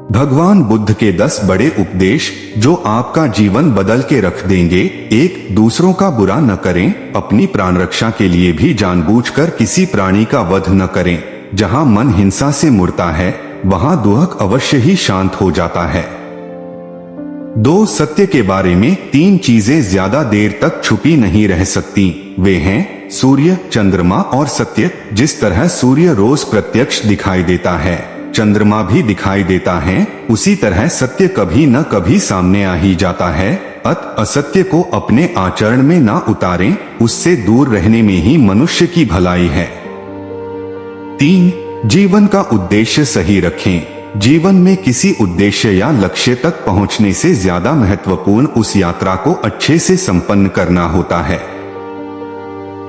भगवान बुद्ध के 10 बड़े उपदेश जो आपका जीवन बदल के रख देंगे। एक, दूसरों का बुरा न करें, अपनी प्राण रक्षा के लिए भी जानबूझकर किसी प्राणी का वध न करें। जहां मन हिंसा से मुड़ता है वहां दुख अवश्य ही शांत हो जाता है। 2, सत्य के बारे में 3 चीजें ज्यादा देर तक छुपी नहीं रह सकती। वे हैं सूर्य, चंद्रमा और सत्य। जिस तरह सूर्य रोज प्रत्यक्ष दिखाई देता है, चंद्रमा भी दिखाई देता है, उसी तरह सत्य कभी न कभी सामने आ ही जाता है। असत्य को अपने आचरण में ना उतारें, उससे दूर रहने में ही मनुष्य की भलाई है। 3, जीवन का उद्देश्य सही रखें। जीवन में किसी उद्देश्य या लक्ष्य तक पहुंचने से ज्यादा महत्वपूर्ण उस यात्रा को अच्छे से संपन्न करना होता है।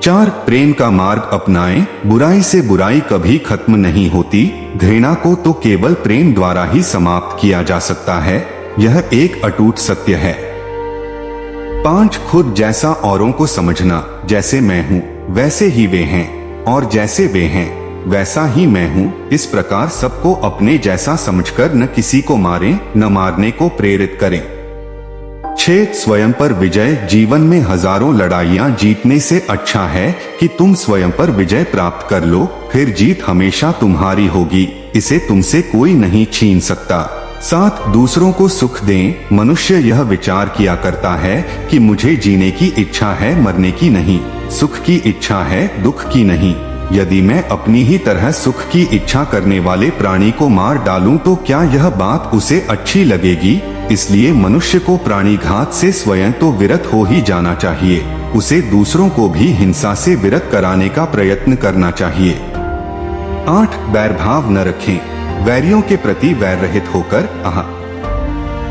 4, प्रेम का मार्ग अपनाएं। बुराई से बुराई कभी खत्म नहीं होती। घृणा को तो केवल प्रेम द्वारा ही समाप्त किया जा सकता है, यह एक अटूट सत्य है। 5, खुद जैसा औरों को समझना। जैसे मैं हूँ वैसे ही वे हैं, और जैसे वे हैं वैसा ही मैं हूँ। इस प्रकार सबको अपने जैसा समझकर न किसी को मारें, न मारने को प्रेरित करें। 6, स्वयं पर विजय। जीवन में हजारों लड़ाइयाँ जीतने से अच्छा है कि तुम स्वयं पर विजय प्राप्त कर लो, फिर जीत हमेशा तुम्हारी होगी, इसे तुमसे कोई नहीं छीन सकता। 7, दूसरों को सुख दें। मनुष्य यह विचार किया करता है कि मुझे जीने की इच्छा है, मरने की नहीं। सुख की इच्छा है, दुख की नहीं। यदि मैं अपनी ही तरह सुख की इच्छा करने वाले प्राणी को मार डालूं तो क्या यह बात उसे अच्छी लगेगी? इसलिए मनुष्य को प्राणी घात से स्वयं तो विरत हो ही जाना चाहिए, उसे दूसरों को भी हिंसा से विरत कराने का प्रयत्न करना चाहिए। 8, वैरभाव न रखें। वैरियों के प्रति वैर रहित होकर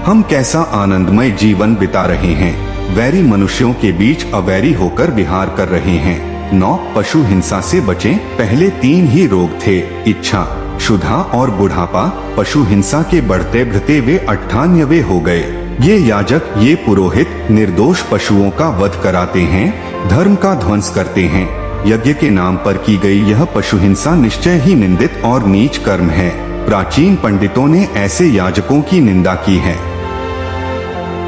हम कैसा आनंदमय जीवन बिता रहे हैं। वैरी मनुष्यों के बीच अवैरी होकर विहार कर रहे हैं। 9, पशु हिंसा से बचें। पहले 3 ही रोग थे, इच्छा, क्षुधा और बुढ़ापा। पशु हिंसा के बढ़ते बढ़ते वे 98वें हो गए। ये याजक, ये पुरोहित निर्दोष पशुओं का वध कराते हैं, धर्म का ध्वंस करते हैं। यज्ञ के नाम पर की गई यह पशु हिंसा निश्चय ही निंदित और नीच कर्म है। प्राचीन पंडितों ने ऐसे याजकों की निंदा की है।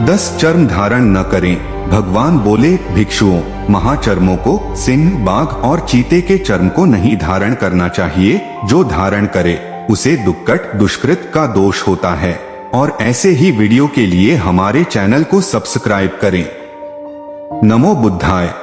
10, चर्म धारण न करें। भगवान बोले, भिक्षुओं, महाचर्मों को, सिंह, बाघ और चीते के चर्म को नहीं धारण करना चाहिए। जो धारण करे उसे दुक्कट दुष्कृत का दोष होता है। और ऐसे ही वीडियो के लिए हमारे चैनल को सब्सक्राइब करें। नमो बुद्धाय।